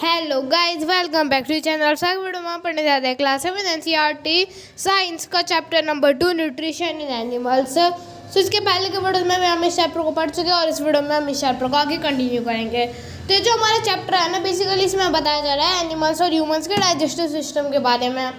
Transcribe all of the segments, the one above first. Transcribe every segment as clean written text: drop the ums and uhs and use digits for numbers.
Hello guys, welcome back to channel. Sir video में पढ़ने जाते हैं क्लास 7 एनसीईआरटी साइंस का chapter number 2 nutrition in animals. So इसके पहले के वीडियो में हम इस चैप्टर को पढ़ चुके हैं और इस वीडियो में हम इस चैप्टर को आगे कंटिन्यू करेंगे। तो जो हमारा चैप्टर है ना, बेसिकली इसमें बताया जा रहा है एनिमल्स और ह्यूमंस के डाइजेस्टिव सिस्टम के बारे में।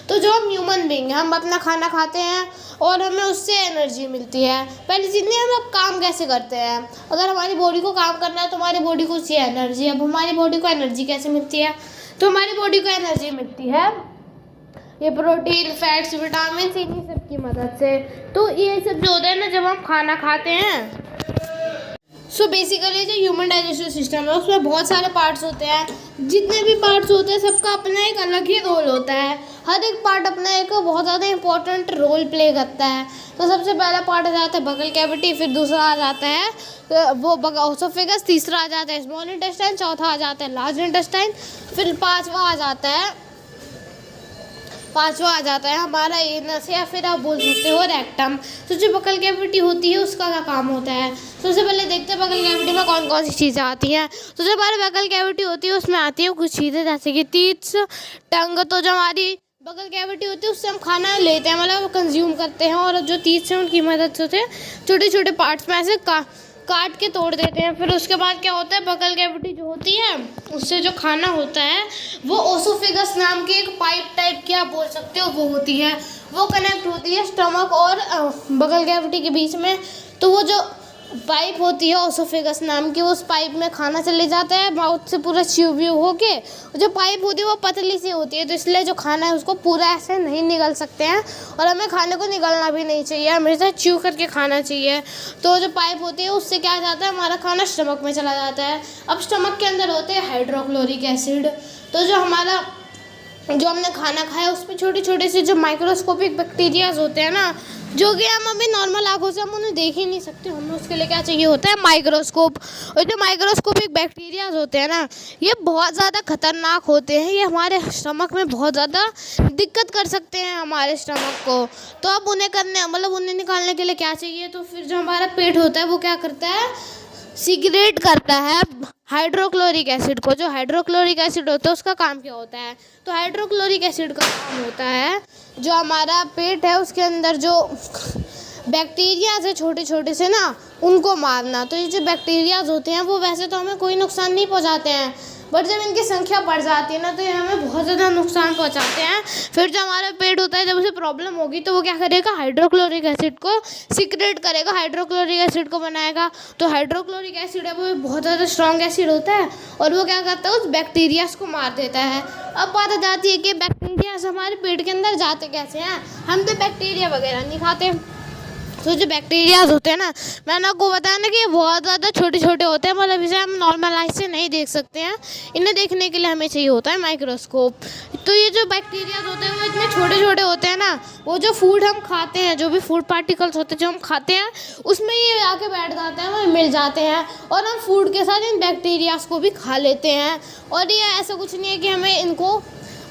तो जो हम ह्यूमन बीइंग हैं, हम अपना खाना खाते हैं और हमें उससे एनर्जी मिलती है। पहली चीज़ नहीं, हम लोग काम कैसे करते हैं। अगर हमारी बॉडी को काम करना है तो हमारी बॉडी को चाहिए एनर्जी। अब हमारी बॉडी को एनर्जी कैसे मिलती है? तो हमारी बॉडी को एनर्जी मिलती है ये प्रोटीन, फैट्स, विटामिन, इन्हीं सब की मदद से। तो ये सब जो होता है ना, जब हम खाना खाते हैं, सो बेसिकली जो ह्यूमन डाइजेस्टिव सिस्टम है उसमें बहुत सारे पार्ट्स होते हैं। जितने भी पार्ट्स होते हैं सबका अपना एक अलग ही रोल होता है। हर एक पार्ट अपना एक बहुत ज़्यादा इंपॉर्टेंट रोल प्ले करता है। तो सबसे पहला पार्ट आ जाता है बगल कैविटी, फिर दूसरा आ जाता है वो ओसोफेगस, तीसरा आ जाता है स्मॉल इंटेस्टाइन, चौथा आ जाता है लार्ज इंटेस्टाइन, फिर पांचवा आ जाता है हमारा एनस, या फिर आप बोल सकते हो रेक्टम। तो जो बगल कैविटी होती है उसका क्या काम होता है? सबसे पहले देखते हैं बगल कैविटी में कौन कौन सी चीज़ें आती हैं। तो जो हमारी बगल कैविटी होती है उसमें आती है कुछ चीज़ें जैसे कि टीथ, टंग। तो जो हमारी बगल कैविटी होती है उससे हम खाना लेते हैं, मतलब कंज्यूम करते हैं, और जो टीथ से उनकी मदद से छोटे छोटे पार्ट्स में ऐसे काट के तोड़ देते हैं। फिर उसके बाद क्या होता है, बगल कैविटी जो होती है उससे जो खाना होता है वो ओसोफेगस नाम की एक पाइप टाइप की आप बोल सकते हो वो होती है। वो कनेक्ट होती है स्टमक और बगल कैविटी के बीच में। तो वो जो पाइप होती है ओसोफेगस नाम की, उस पाइप में खाना चले जाता है माउथ से पूरा च्यू व्यू होके। जो पाइप होती है वो पतली सी होती है, तो इसलिए जो खाना है उसको पूरा ऐसे नहीं निगल सकते हैं, और हमें खाने को निगलना भी नहीं चाहिए, हमेशा च्यू करके खाना चाहिए। तो जो पाइप होती है उससे क्या जाता है, हमारा खाना स्टमक में चला जाता है। अब स्टमक के अंदर होते हैं हाइड्रोक्लोरिक एसिड। तो जो हमने खाना खाया उसमें छोटे छोटे से जो माइक्रोस्कोपिक बैक्टीरियाज होते हैं ना, जो कि हम अभी नॉर्मल आंखों से हम उन्हें देख ही नहीं सकते। हमें उसके लिए क्या चाहिए होता है, माइक्रोस्कोप। और जो माइक्रोस्कोपिक बैक्टीरियाज होते हैं ना, ये बहुत ज़्यादा खतरनाक होते हैं। ये हमारे स्टमक में बहुत ज़्यादा दिक्कत कर सकते हैं हमारे स्टमक को। तो अब उन्हें निकालने के लिए क्या चाहिए? तो फिर जो हमारा पेट होता है वो क्या करता है, सीक्रेट करता है हाइड्रोक्लोरिक एसिड को। जो हाइड्रोक्लोरिक एसिड होता है उसका काम क्या होता है? तो हाइड्रोक्लोरिक एसिड का काम होता है जो हमारा पेट है उसके अंदर जो बैक्टीरियाज है छोटे छोटे से ना, उनको मारना। तो ये जो बैक्टीरियाज होते हैं वो वैसे तो हमें कोई नुकसान नहीं पहुंचाते हैं, बट जब इनकी संख्या बढ़ जाती है ना तो ये हमें बहुत ज़्यादा नुकसान पहुंचाते हैं। फिर जो हमारा पेट होता है, जब उसे प्रॉब्लम होगी तो वो क्या करेगा, हाइड्रोक्लोरिक एसिड को सीक्रेट करेगा, हाइड्रोक्लोरिक एसिड को बनाएगा। तो हाइड्रोक्लोरिक एसिड है वो बहुत ज़्यादा स्ट्रॉन्ग एसिड होता है, और वो क्या करता है, उस बैक्टीरियाज को मार देता है। अब बात आ जाती है कि बैक्टीरियाज हमारे पेट के अंदर जाते कैसे हैं। हम तो बैक्टीरिया वगैरह नहीं खाते। तो जो बैक्टीरियाज होते हैं ना, मैंने आपको बताया ना कि ये बहुत ज़्यादा छोटे छोटे होते हैं, मतलब इसे हम नॉर्मल आई से नहीं देख सकते हैं। इन्हें देखने के लिए हमें चाहिए होता है माइक्रोस्कोप। तो ये जो बैक्टीरियाज होते हैं वो इतने छोटे छोटे होते हैं ना, वो जो फूड हम खाते हैं, जो भी फूड पार्टिकल्स होते हैं जो हम खाते हैं, उसमें ये आके बैठ जाते हैं, हमें मिल जाते हैं, और हम फूड के साथ इन बैक्टीरियाज को भी खा लेते हैं। और ये ऐसा कुछ नहीं है कि हमें इनको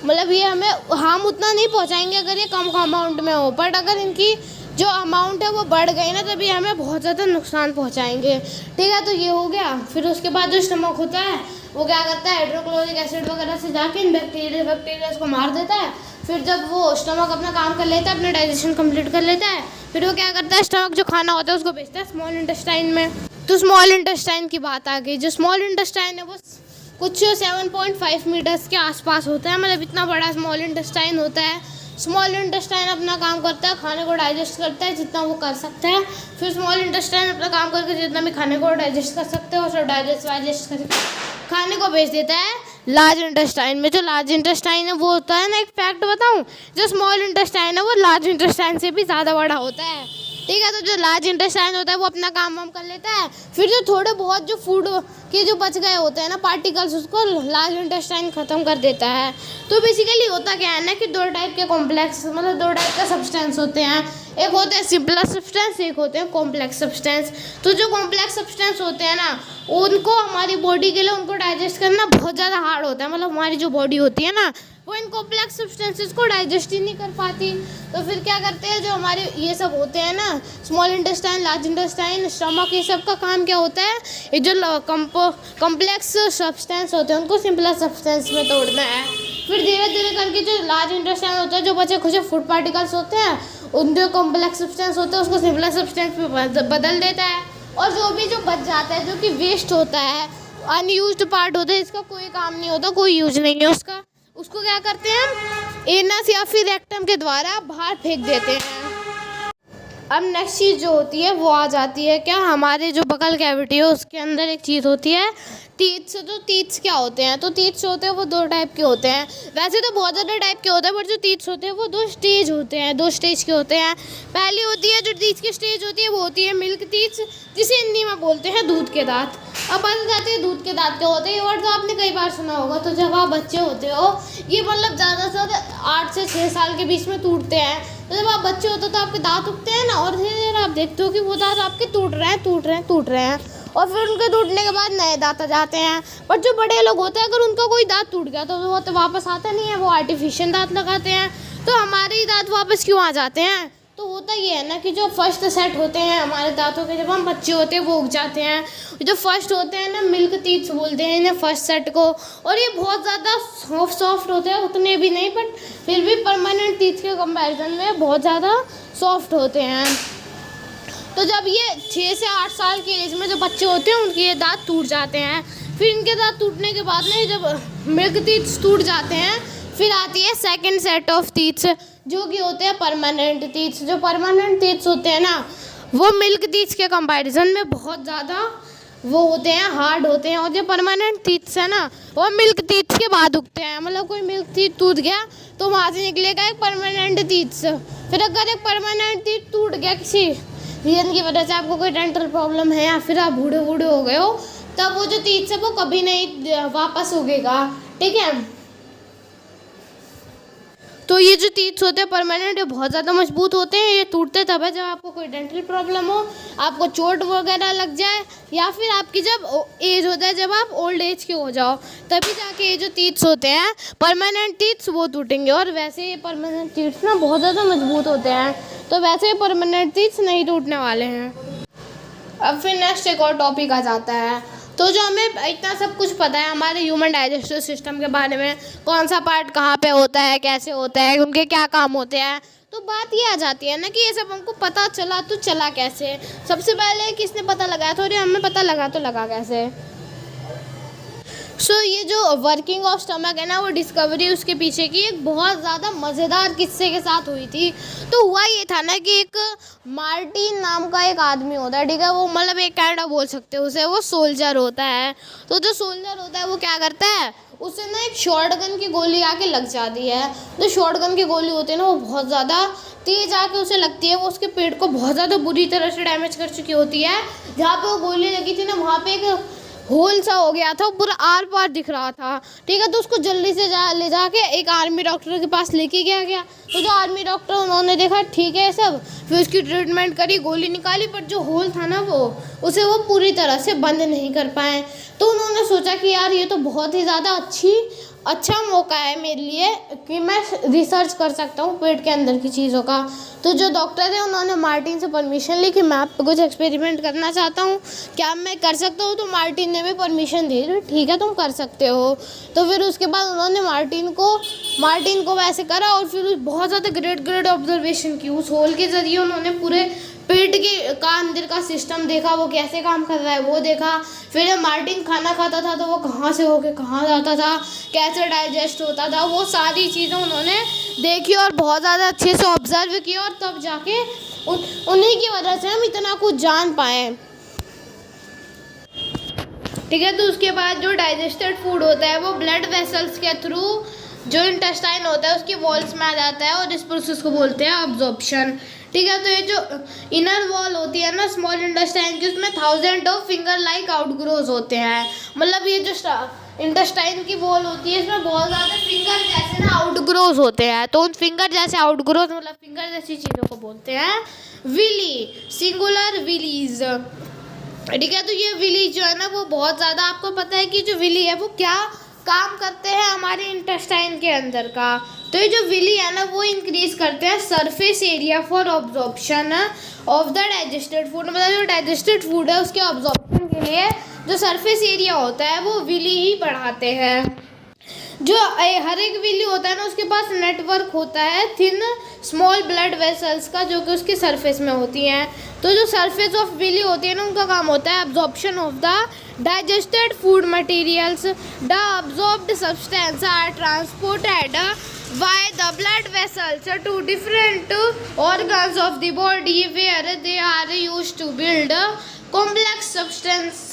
ये हमें हार्म उतना नहीं पहुँचाएंगे अगर ये कम अमाउंट में हो, बट अगर इनकी जो अमाउंट है वो बढ़ गई ना तभी हमें बहुत ज़्यादा नुकसान पहुंचाएंगे। ठीक है, तो ये हो गया। फिर उसके बाद जो स्टमक होता है वो क्या करता है, हाइड्रोक्लोरिक एसिड वगैरह से जाके इन बैक्टीरिया को मार देता है। फिर जब वो स्टमक अपना काम कर लेता है, अपना डाइजेशन कंप्लीट कर लेता है, फिर वो क्या करता है, स्टमक जो खाना होता है उसको भेजता है स्मॉल इंटेस्टाइन में। तो स्मॉल इंटेस्टाइन की बात आ गई। जो स्मॉल इंटेस्टाइन है वो कुछ 7.5 मीटर्स के आसपास होता है, मतलब इतना बड़ा स्मॉल इंटेस्टाइन होता है। स्मॉल इंटेस्टाइन अपना काम करता है, खाने को डाइजेस्ट करता है जितना वो कर सकता है। फिर स्मॉल इंटेस्टाइन अपना काम करके जितना भी खाने को डाइजेस्ट कर सकते हैं, और सब डाइजेस्ट करके खाने को भेज देता है लार्ज इंटेस्टाइन में। जो लार्ज इंटेस्टाइन है वो होता है ना, एक फैक्ट बताऊं, जो स्मॉल इंटेस्टाइन है वो लार्ज इंटेस्टाइन से भी ज़्यादा बड़ा होता है। ठीक है, तो जो लार्ज इंटेस्टाइन होता है वो अपना काम वाम कर लेता है। फिर जो थोड़े बहुत जो फूड के जो बच गए होते हैं ना पार्टिकल्स, उसको लार्ज इंटेस्टाइन ख़त्म कर देता है। तो बेसिकली होता क्या है ना कि दो टाइप के कॉम्प्लेक्स, दो टाइप का सब्सटेंस होते हैं। एक होते हैं सिंपल सब्सटेंस, एक होते हैं कॉम्प्लेक्स सब्सटेंस। तो जो कॉम्प्लेक्स सब्सटेंस होते हैं ना, उनको हमारी बॉडी के लिए उनको डाइजेस्ट करना बहुत ज़्यादा हार्ड होता है। मतलब हमारी जो बॉडी होती है ना, वो इन कॉम्प्लेक्स सब्सटेंसेस को डाइजेस्ट ही नहीं कर पाती। तो फिर क्या करते हैं, जो हमारे ये सब होते हैं ना, small intestine, large intestine, stomach, ये सब का काम क्या होता है, ये जो कॉम्प्लेक्स सब्सटेंस होते हैं उनको सिंपल सब्सटेंस में तोड़ना है। फिर धीरे धीरे करके जो लार्ज इंटेस्टाइन होता है, जो बचे खुचे फूड पार्टिकल्स होते हैं, उन जो कॉम्प्लेक्स सब्सटेंस होते हैं उसको सिंपल सब्सटेंस में बदल देता है। और जो भी जो बच जाता है, जो कि वेस्ट होता है, अनयूज्ड पार्ट होता है, इसका कोई काम नहीं होता, कोई यूज नहीं है उसका, उसको क्या करते हैं हम एनस या फिर रेक्टम के द्वारा बाहर फेंक देते हैं। अब नेक्स्ट चीज़ जो होती है वो आ जाती है क्या, हमारे जो बकल कैविटी है उसके अंदर एक चीज़ होती है टीथ्स। तो टीथ्स क्या होते हैं, तो टीथ्स होते हैं वो दो टाइप के होते हैं। वैसे तो बहुत ज़्यादा टाइप के होते हैं, बट जो टीथ्स होते हैं वो दो स्टेज होते हैं, दो स्टेज के होते हैं। पहली होती है जो टीथ की स्टेज होती है वो होती है मिल्क टीथ्स, जिसे हिंदी में बोलते हैं दूध के दांत। अब बात जाती है दूध के दांत क्या होते हैं, ये वर्ड तो आपने कई बार सुना होगा। तो जब आप बच्चे होते हो, ये मतलब ज़्यादा से ज़्यादा 8 से 6 साल के बीच में टूटते हैं। तो जब आप बच्चे होते हो तो आपके दांत उगते हैं ना, और धीरे धीरे आप देखते हो कि वो दांत आपके टूट रहे हैं, और फिर उनके टूटने के बाद नए दांत आ जाते हैं। पर जो बड़े लोग होते हैं, अगर उनका कोई दांत टूट गया तो वो तो वापस आता नहीं है, वो आर्टिफिशियल दांत लगाते हैं। तो हमारे ही दांत वापस क्यों आ जाते हैं, तो होता ये है ना कि जो फर्स्ट सेट होते हैं हमारे दांतों के, जब हम बच्चे होते हैं वो उग जाते हैं। जो फर्स्ट होते हैं ना, मिल्क टीथ बोलते हैं इन्हें फर्स्ट सेट को, और ये बहुत ज़्यादा सॉफ्ट होते हैं, उतने भी नहीं बट फिर भी परमानेंट टीथ के कंपैरिजन में बहुत ज़्यादा सॉफ्ट होते हैं। तो जब ये 6 से 8 साल की एज में जो बच्चे होते हैं उनके ये दांत टूट जाते हैं। फिर इनके दांत टूटने के बाद में जब मिल्क टीथ टूट जाते हैं, फिर आती है सेकंड सेट ऑफ टीथ्स, जो कि होते हैं परमानेंट टीथ्स। जो परमानेंट टीथ्स होते हैं ना, वो मिल्क टीथ्स के कंपैरिजन में बहुत ज़्यादा वो होते हैं, हार्ड होते हैं। और जो परमानेंट टीथ्स है ना, वो मिल्क टीथ्स के बाद उगते हैं। मतलब कोई मिल्क टीथ टूट गया तो वहाँ से निकलेगा एक परमानेंट टीथ्स। फिर अगर एक परमानेंट टीथ टूट गया किसी रीजन की वजह से, आपको कोई डेंटल प्रॉब्लम है या फिर आप बूढ़े हो गए हो, तब वो जो टीथ है वो कभी नहीं वापस उगेगा, ठीक है। तो ये जो टीथ होते हैं परमानेंट, ये बहुत ज़्यादा मजबूत होते हैं। ये टूटते तब है जब आपको कोई डेंटल प्रॉब्लम हो, आपको चोट वगैरह लग जाए, या फिर आपकी जब एज होता है, जब आप ओल्ड एज के हो जाओ, तभी जाके ये जो टीथ्स होते हैं परमानेंट टीथ्स वो टूटेंगे। और वैसे ये परमानेंट टीथ्स ना बहुत ज़्यादा मजबूत होते हैं, तो वैसे ये परमानेंट टीथ्स नहीं टूटने वाले हैं। अब फिर नेक्स्ट एक और टॉपिक आ जाता है। तो जो हमें इतना सब कुछ पता है हमारे ह्यूमन डाइजेस्टिव सिस्टम के बारे में, कौन सा पार्ट कहाँ पे होता है, कैसे होता है, उनके क्या काम होते हैं, तो बात ये आ जाती है ना कि ये सब हमको पता चला तो चला कैसे। सबसे पहले किसने पता लगाया था, और हमें पता लगा तो लगा कैसे। सो ये जो वर्किंग ऑफ स्टमक है ना, वो डिस्कवरी उसके पीछे की एक बहुत ज़्यादा मज़ेदार किस्से के साथ हुई थी। तो हुआ ये था ना कि एक मार्टिन नाम का एक आदमी होता है, ठीक है, वो मतलब एक काइंड ऑफ बोल सकते हो उसे, वो सोल्जर होता है। तो जो सोल्जर होता है वो क्या करता है, उसे ना एक शॉर्ट गन की गोली आके लग जाती है। जो शॉर्ट गन की गोली होती है ना, वो बहुत ज़्यादा तेज आके उसे लगती है, वो उसके पेट को बहुत ज़्यादा बुरी तरह से डैमेज कर चुकी होती है। जहाँ पे वो गोली लगी थी ना, वहाँ पे एक होल सा हो गया था, वो पूरा आर पार दिख रहा था, ठीक है। तो उसको जल्दी से ले जाके एक आर्मी डॉक्टर के पास लेके गया। तो जो आर्मी डॉक्टर, उन्होंने देखा ठीक है सब, फिर उसकी ट्रीटमेंट करी, गोली निकाली, पर जो होल था ना उसे वो पूरी तरह से बंद नहीं कर पाए। तो उन्होंने सोचा कि यार ये तो बहुत ही ज़्यादा अच्छा मौका है मेरे लिए कि मैं रिसर्च कर सकता हूँ पेट के अंदर की चीज़ों का। तो जो डॉक्टर है उन्होंने मार्टिन से परमिशन ली कि मैं आप पे कुछ एक्सपेरिमेंट करना चाहता हूँ, क्या मैं कर सकता हूँ। तो मार्टिन ने भी परमिशन दी, ठीक है तुम कर सकते हो। तो फिर उसके बाद उन्होंने मार्टिन को वैसे करा, और फिर बहुत ज़्यादा ग्रेट ऑब्जर्वेशन की। उस होल के ज़रिए उन्होंने पूरे पेट का अंदर का सिस्टम देखा, वो कैसे काम कर रहा है वो देखा। फिर जब मार्टिन खाना खाता था तो वो कहाँ से होके कहाँ जाता था, कैसे डाइजेस्ट होता था, वो सारी चीज़ें उन्होंने देखी और बहुत ज़्यादा अच्छे से ऑब्जर्व किया, और तब जाके उन्हीं की वजह से हम इतना कुछ जान पाए, ठीक है। तो उसके बाद जो डाइजेस्टेड फूड होता है वो ब्लड वेसल्स के थ्रू जो इंटेस्टाइन होता है उसकी वॉल्स में आ जाता है, और इस प्रोसेस को बोलते हैं अब्जॉर्प्शन, ठीक है। तो ये जो इनर वॉल होती है ना स्मॉल इंटेस्टाइन की, उसमें 1000 ऑफ फिंगर लाइक आउटग्रोज होते हैं। मतलब ये जो इंटेस्टाइन की वॉल होती है, इसमें बहुत ज़्यादा फिंगर जैसे ना आउटग्रोथ होते हैं, तो उन फिंगर जैसे आउटग्रोथ मतलब फिंगर जैसी चीज़ों को बोलते हैं विली, सिंगुलर विलीज। ठीक है, तो ये विली जो है ना वो बहुत ज़्यादा, आपको पता है कि जो विली है वो क्या काम करते हैं हमारे इंटेस्टाइन के अंदर का। तो ये जो विली है ना वो इंक्रीज करते हैं surface area for absorption of the digested food, मतलब जो डाइजेस्टेड फूड है उसके ऑब्जॉर्प्शन के लिए जो सरफेस एरिया होता है वो विली ही बढ़ाते हैं। जो हर एक विली होता है ना उसके पास नेटवर्क होता है थिन स्मॉल ब्लड वेसल्स का, जो कि उसकी सरफेस में होती हैं। तो जो सरफेस ऑफ विली होती है ना उनका काम होता है absorption of the digested food materials, the absorbed substance are transported by the blood vessels to different organs of the body where they are used to build complex substance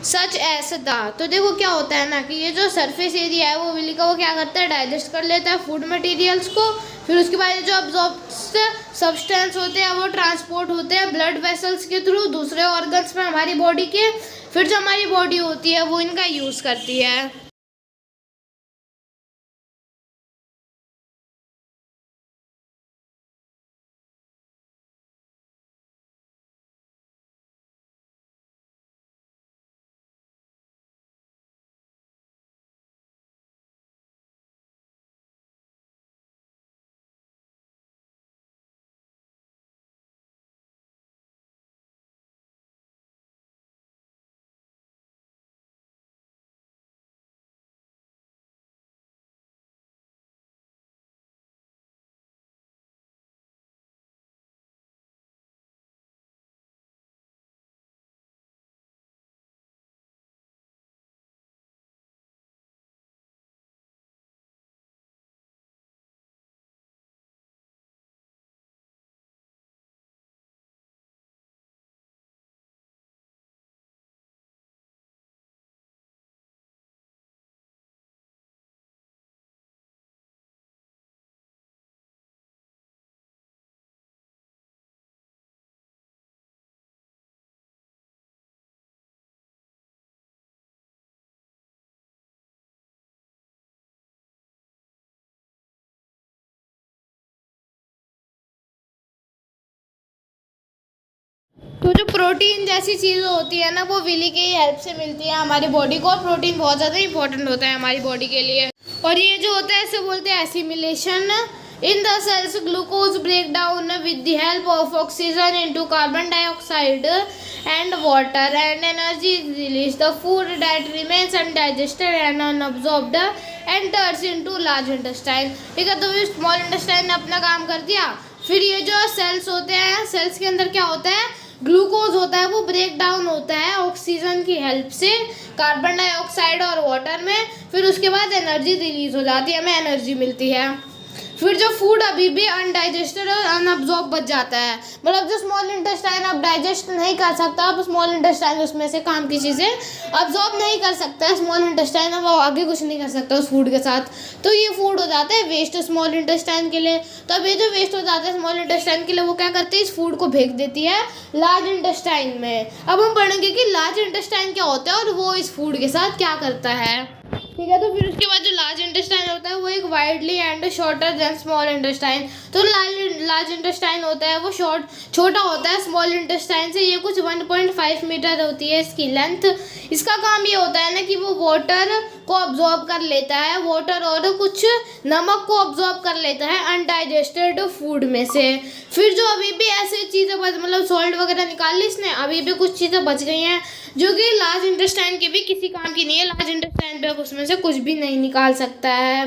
such as the. तो देखो क्या होता है ना कि ये जो surface area है वो विली का वो क्या करता है, डाइजेस्ट कर लेता है फूड मटेरियल्स को, फिर उसके बाद जो अब्जॉर्ब्ड सब्सटेंस होते हैं वो ट्रांसपोर्ट होते हैं ब्लड वेसल्स के थ्रू दूसरे ऑर्गन्स में हमारी बॉडी के, फिर जो हमारी बॉडी होती है वो इनका यूज़ करती है। तो जो प्रोटीन जैसी चीज़ें होती है ना वो विली की हेल्प से मिलती है हमारी बॉडी को, और प्रोटीन बहुत ज़्यादा इंपॉर्टेंट होता है हमारी बॉडी के लिए। और ये जो होता है इसे बोलते हैं assimilation. In the cells glucose break down with the help of oxygen into carbon dioxide and water and energy is release. The food that remains undigested and unabsorbed enters into large intestine. ठीक है, तो small intestine ने अपना काम कर दिया, फिर ये जो सेल्स होते हैं सेल्स के अंदर क्या होता है, ग्लूकोज होता है वो ब्रेक डाउन होता है ऑक्सीजन की हेल्प से कार्बन डाइऑक्साइड और वाटर में, फिर उसके बाद एनर्जी रिलीज हो जाती है, हमें एनर्जी मिलती है। फिर जो फूड अभी भी अनडाइजेस्टेड और अनअब्जॉर्ब बच जाता है, मतलब जो स्मॉल इंटेस्टाइन अब डाइजेस्ट नहीं कर सकता, अब स्मॉल इंटेस्टाइन उसमें से काम की चीज़ें अब्जॉर्ब नहीं कर सकता है स्मॉल इंटेस्टाइन, अब वो आगे कुछ नहीं कर सकता उस फूड के साथ, तो ये फूड हो जाता है वेस्ट स्मॉल इंटेस्टाइन के लिए। तो अब ये जो वेस्ट हो जाता है स्मॉल इंटेस्टाइन के लिए वो क्या करते हैं, इस फूड को फेंक देती है लार्ज इंटेस्टाइन में। अब हम पढ़ेंगे कि लार्ज इंटेस्टाइन क्या होता है और वो इस फूड के साथ क्या करता है। ठीक है, तो फिर उसके बाद जो लार्ज इंटेस्टाइन होता है वो एक widely and shorter than small intestine. तो लार्ज इंटेस्टाइन होता है वो छोटा होता है स्मॉल इंटेस्टाइन से, ये कुछ 1.5 मीटर होती है इसकी लेंथ। इसका काम ये होता है ना कि वो वाटर को अब्जॉर्ब कर लेता है, वाटर और कुछ नमक को अब्जॉर्ब कर लेता है अनडाइजेस्टेड फूड में से। फिर जो अभी भी ऐसे चीज़ें मतलब सॉल्ट वगैरह निकाल ली इसने, अभी भी कुछ चीज़ें बच गई हैं जो कि लार्ज इंटेस्टाइन के भी किसी काम की नहीं है, लार्ज इंटेस्टाइन पे अब उसमें से कुछ भी नहीं निकाल सकता है।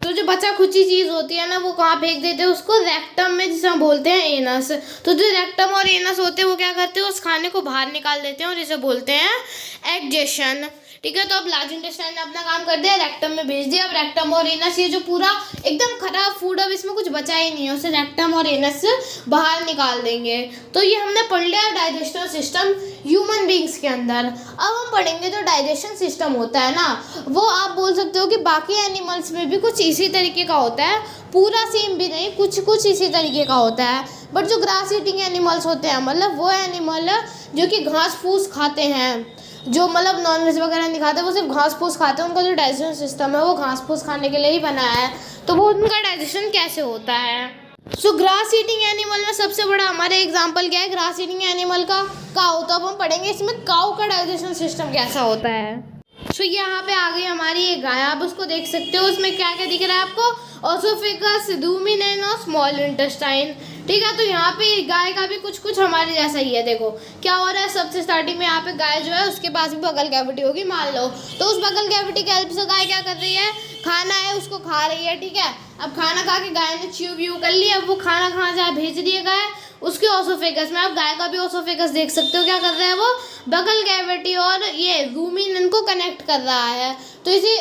तो जो बचा खुची चीज़ होती है ना वो कहाँ फेंक देते हैं, उसको रेक्टम में, जिसे हम बोलते हैं एनस। तो जो रेक्टम और एनस होते हैं वो क्या करते हैं, उस खाने को बाहर निकाल देते हैं और इसे बोलते हैं एक्जेशन। ठीक है, तो अब लार्ज इंटेस्टाइन ने अपना काम कर दिया, रेक्टम में भेज दिया। अब रेक्टम और एनस ये जो पूरा एकदम खराब फूड अब इसमें कुछ बचा ही नहीं है, उसे रेक्टम और एनस बाहर निकाल देंगे। तो ये हमने पढ़ लिया डाइजेस्टिव सिस्टम ह्यूमन बींग्स के अंदर। अब हम पढ़ेंगे जो डाइजेशन सिस्टम होता है ना वो आप बोल सकते हो कि बाकी एनिमल्स में भी कुछ इसी तरीके का होता है, पूरा सेम भी नहीं, कुछ इसी तरीके का होता है। बट जो ग्रास ईटिंग एनिमल्स होते हैं, मतलब वो एनिमल जो कि घास फूस खाते हैं, जो मतलब नॉनवेज वगैरह नहीं खाते, वो सिर्फ घास फूस खाते हैं, उनका जो डाइजेशन सिस्टम है वो घास फूस खाने के लिए ही बना है, तो वो उनका डाइजेशन कैसे होता है। सो ग्रास ईटिंग एनिमल में सबसे बड़ा हमारे एग्जाम्पल क्या है, ग्रास ईटिंग एनिमल का काऊ। तो अब हम पढ़ेंगे इसमें काऊ का डाइजेशन सिस्टम कैसा होता है। सो यहाँ पे आ गई हमारी एक गाय, आप उसको देख सकते हो, उसमें क्या क्या दिख रहा है आपको, ओसोफेगस, रूमिनेंट और स्मॉल इंटेस्टाइन। ठीक है, तो यहाँ पे गाय का भी कुछ कुछ हमारे जैसा ही है। देखो क्या हो रहा है, सबसे स्टार्टिंग में यहाँ पे गाय जो है उसके पास भी बगल कैविटी होगी मान लो, तो उस बगल कैविटी के हेल्प से गाय क्या कर रही है, खाना है उसको खा रही है। ठीक है, अब खाना खा के गाय ने च्यू व्यू कर लिया, अब वो खाना कहाँ जाए, भेज रही है गाय उसके ओसोफेगस में। आप गाय का भी ओसोफेगस देख सकते हो, क्या कर रहा है वो बगल कैविटी और ये रूमिनेंट को कनेक्ट कर रहा है। तो इसी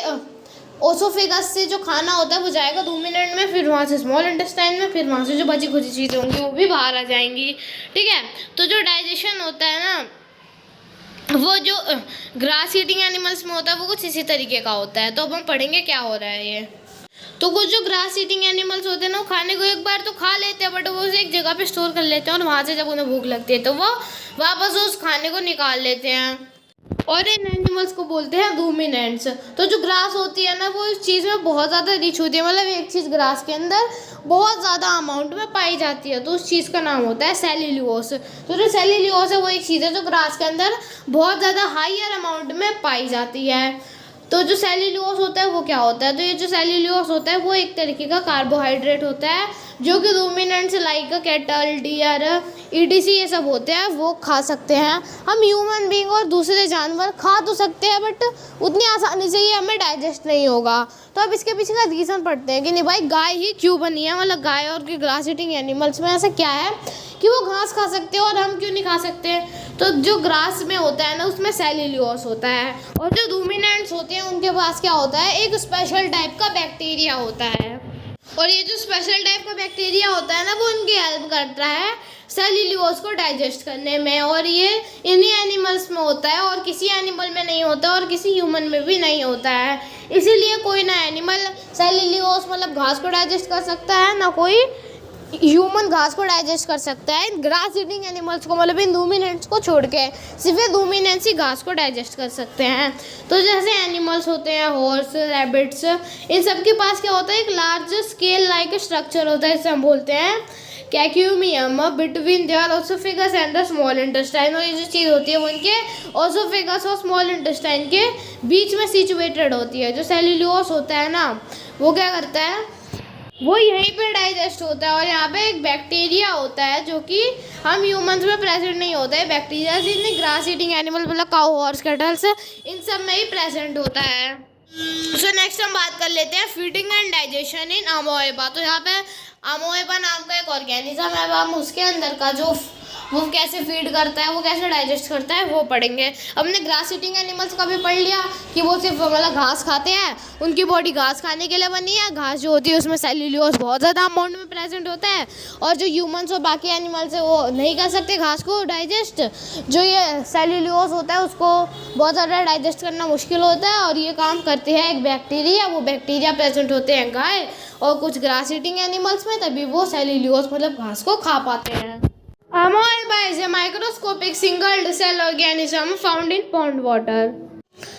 ओसोफेगस से जो खाना होता है वो जाएगा रूमिनेंट में, फिर वहाँ से स्मॉल इंटेस्टाइन में, फिर वहाँ से जो बची खुची चीज़ें होंगी वो भी बाहर आ जाएंगी। ठीक है, तो जो डाइजेशन होता है ना वो जो ग्रास ईटिंग एनिमल्स में होता है वो कुछ इसी तरीके का होता है। तो अब हम पढ़ेंगे क्या हो रहा है ये। तो कुछ जो ग्रास ईटिंग एनिमल्स होते हैं ना, वो खाने को एक बार तो खा लेते हैं, बट वो उसे एक जगह पे स्टोर कर लेते हैं और वहाँ से जब उन्हें भूख लगती है तो वो वापस उस खाने को निकाल लेते हैं, और इन एनिमल्स को बोलते हैं रूमिनेंट्स। तो जो ग्रास होती है ना वो इस चीज़ में बहुत ज़्यादा रिच होती है, मतलब एक चीज़ ग्रास के अंदर बहुत ज़्यादा अमाउंट में पाई जाती है, तो उस चीज़ का नाम होता है सेल्यूलोस। तो जो सेल्यूलोस है वो एक चीज़ है जो ग्रास के अंदर बहुत ज़्यादा हायर अमाउंट में पाई जाती है। तो जो सेल्यूलोस होता है वो क्या होता है, तो ये जो सेल्यूलोस होता है वो एक तरीके का कार्बोहाइड्रेट होता है जो कि ruminants like cattle, deer, ETC ये सब होते हैं वो खा सकते हैं। हम ह्यूमन बीइंग और दूसरे जानवर खा तो सकते हैं, बट उतनी आसानी से ये हमें डाइजेस्ट नहीं होगा। तो अब इसके पीछे का रीज़न पढ़ते हैं कि नहीं भाई गाय ही क्यों बनी है, मतलब गाय और ग्रास ईटिंग एनिमल्स में ऐसा क्या है कि वो घास खा सकते हैं और हम क्यों नहीं खा सकते। तो जो ग्रास में होता है ना उसमें सेल्यूलोस होता है, और जो रूमिनेंट्स होते हैं उनके पास क्या होता है, एक स्पेशल टाइप का बैक्टीरिया होता है, और ये जो स्पेशल टाइप का बैक्टीरिया होता है ना वो उनकी हेल्प करता है सेल्यूलोस को डाइजेस्ट करने में, और ये इन्हीं एनिमल्स में होता है और किसी एनिमल में नहीं होता और किसी ह्यूमन में भी नहीं होता है। इसीलिए कोई ना एनिमल सेल्यूलोस मतलब घास को डाइजेस्ट कर सकता है, ना कोई ह्यूमन घास को डाइजेस्ट कर सकता है। इन ग्रास ईटिंग एनिमल्स को मतलब इन रूमिनेंट्स को छोड़ के सिर्फ रूमिनेंट्स ही घास को डाइजेस्ट कर सकते हैं। तो जैसे एनिमल्स होते हैं हॉर्स, रैबिट्स, इन सब के पास क्या होता है, एक लार्ज स्केल लाइक स्ट्रक्चर होता है, इसे हम बोलते हैं caecum between their oesophagus and the small intestine. और ये जो चीज़ होती है वो इनके ओसोफेगस और स्मॉल इंटेस्टाइन के बीच में सिचुएटेड होती है। जो सेल्यूलोस होता है ना वो क्या करता है, वो यहीं पे डाइजेस्ट होता है, और यहाँ पे एक बैक्टीरिया होता है जो कि हम ह्यूमंस में प्रेजेंट नहीं होता है। बैक्टीरिया जिन्हें ग्रास ईटिंग एनिमल मतलब काऊ, हॉर्स, कैटल्स इन सब में ही प्रेजेंट होता है। सो नेक्स्ट हम बात कर लेते हैं फीडिंग एंड डाइजेशन इन अमोएबा। तो यहाँ पे अमोएबा नाम का एक ऑर्गेनिज्म है, अब हम उसके अंदर का जो वो कैसे फीड करता है, वो कैसे डाइजेस्ट करता है वो पढ़ेंगे। हमने ग्रास ईटिंग एनिमल्स का भी पढ़ लिया कि वो सिर्फ मतलब घास खाते हैं, उनकी बॉडी घास खाने के लिए बनी है, घास जो होती है उसमें सेल्यूलोस बहुत ज़्यादा अमाउंट में प्रेजेंट होता है, और जो ह्यूमन्स और बाकी एनिमल्स है वो नहीं कर सकते घास को डाइजेस्ट। जो ये सेल्यूलोस होता है उसको बहुत ज़्यादा डाइजेस्ट करना मुश्किल होता है, और ये काम करते हैं एक बैक्टीरिया, वो बैक्टीरिया प्रेजेंट होते हैं गाय और कुछ ग्रास ईटिंग एनिमल्स में, तभी वो सेल्यूलोस मतलब घास को खा पाते हैं। Amoeba is a microscopic single cell organism found in pond water.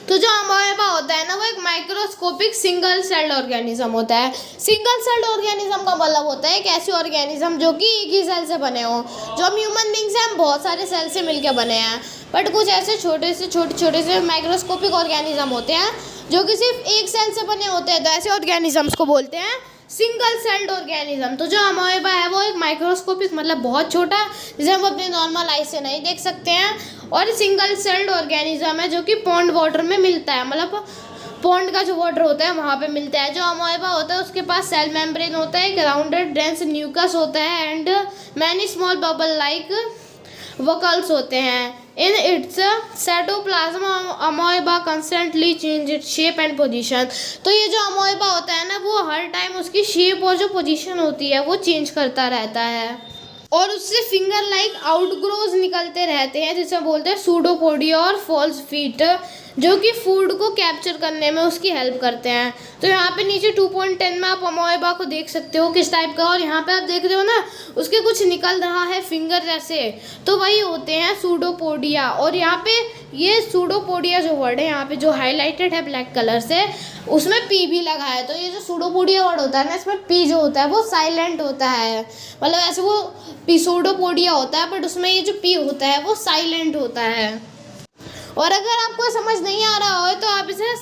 तो जो अमोएबा होता है ना वो एक माइक्रोस्कोपिक सिंगल सेल्ड ऑर्गेनिज्म होता है। सिंगल सेल्ड ऑर्गेनिज्म का मतलब होता है एक ऐसी ऑर्गेनिज्म जो कि एक ही सेल से बने हों। जो हम ह्यूमन बींग्स हैं हम बहुत सारे सेल से मिलकर बने हैं, बट कुछ ऐसे छोटे से माइक्रोस्कोपिक ऑर्गेनिज्म होते हैं जो कि सिर्फ एक सेल से बने होते हैं, तो ऐसे ऑर्गेनिजम्स को बोलते हैं सिंगल सेल्ड ऑर्गेनिज्म। तो जो अमोएबा है वो एक माइक्रोस्कोपिक मतलब बहुत छोटा, जिसे हम अपने नॉर्मल आई से नहीं देख सकते हैं, और सिंगल सेल्ड ऑर्गेनिज्म है जो कि पॉन्ड वाटर में मिलता है, मतलब पॉन्ड का जो वाटर होता है वहाँ पे मिलता है। जो अमोएबा होता है उसके पास सेल मेम्ब्रेन होता है, एक राउंडेड डेंस न्यूक्लियस होता है and many small bubble like vacuoles होते हैं। In its cytoplasm amoeba constantly change its shape and position. तो ये जो अमोएबा होता है ना वो हर टाइम उसकी शेप और जो पोजीशन होती है वो चेंज करता रहता है, और उससे फिंगर लाइक आउटग्रोज निकलते रहते हैं जिसे बोलते हैं सूडोपोडिया और फॉल्स फीट। जो कि फूड को कैप्चर करने में उसकी हेल्प करते हैं। तो यहाँ पे नीचे 2.10 में आप अमोएबा को देख सकते हो किस टाइप का, और यहाँ पे आप देख रहे हो ना उसके कुछ निकल रहा है फिंगर जैसे, तो वही होते हैं सूडोपोडिया। और यहाँ पे ये सूडोपोडिया जो वर्ड है यहाँ पे जो हाईलाइटेड है ब्लैक कलर से, उसमें पी भी लगा है। तो ये जो सूडोपोडिया वर्ड होता है ना, इसमें पी जो होता है वो साइलेंट होता है, मतलब ऐसे वो पिसोडोपोडिया होता है बट उसमें ये जो पी होता है वो साइलेंट होता है। और अगर आपको समझ नहीं आ रहा हो तो आप इसे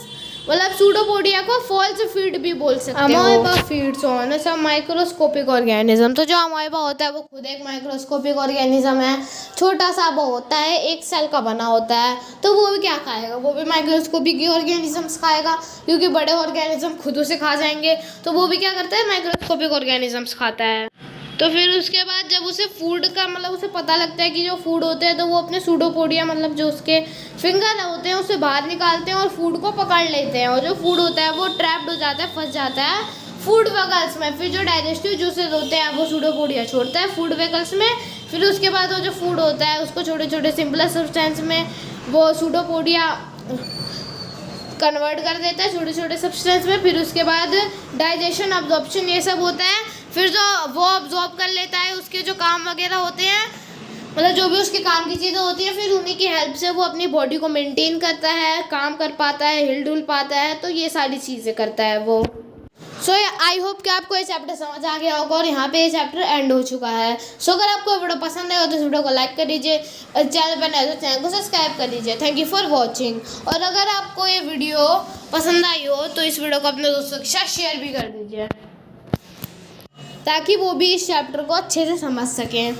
मतलब सूडोपोडिया को फॉल्स फीड भी बोल सकते हो। Amoeba feeds on some microscopic organism. तो जो अमोएबा होता है वो खुद एक माइक्रोस्कोपिक ऑर्गेनिज्म है, छोटा सा वो होता है, एक सेल का बना होता है। तो वो भी क्या खाएगा, वो भी माइक्रोस्कोपिक ही ऑर्गेनिजम्स खाएगा, क्योंकि बड़े ऑर्गेनिज्म खुद उसे खा जाएंगे। तो वो भी क्या करता है, माइक्रोस्कोपिक ऑर्गेनिजम्स खाता है। तो फिर उसके बाद जब उसे फूड का मतलब उसे पता लगता है कि जो फूड होते हैं, तो वो अपने सूडोपोडिया मतलब जो उसके फिंगर होते हैं उसे बाहर निकालते हैं और फूड को पकड़ लेते हैं। और जो फूड होता है वो ट्रैप्ड हो जाता है, फंस जाता है फूड वेगल्स में। फिर जो डाइजेस्टिव जूसेस होते हैं वो सूडोपोडिया छोड़ता है फूड वेगल्स में। फिर उसके बाद वो जो फूड होता है उसको छोटे छोटे सिंपलर सब्सटेंस में वो सूडोपोडिया कन्वर्ट कर देता है, छोटे छोटे सब्सटेंस में। फिर उसके बाद डाइजेशन, अब्जॉर्प्शन ये सब होता है। फिर जो वो अब्जॉर्ब कर लेता है, उसके जो काम वगैरह होते हैं, मतलब जो भी उसके काम की चीज़ें होती हैं, फिर उन्हीं की हेल्प से वो अपनी बॉडी को मेंटेन करता है, काम कर पाता है, हिल डुल पाता है। तो ये सारी चीज़ें करता है वो। सो आई होप कि आपको ये चैप्टर समझ आ गया होगा और यहाँ पे ये चैप्टर एंड हो चुका है। सो अगर आपको वीडियो पसंद आया तो इस वीडियो को लाइक कर दीजिए, चैनल पर नए तो चैनल को सब्सक्राइब कर दीजिए। Thank you for watching. और अगर आपको ये वीडियो पसंद आई हो तो इस वीडियो को अपने दोस्तों के साथ शेयर भी कर दीजिए, ताकि वो भी इस चैप्टर को अच्छे से समझ सकें।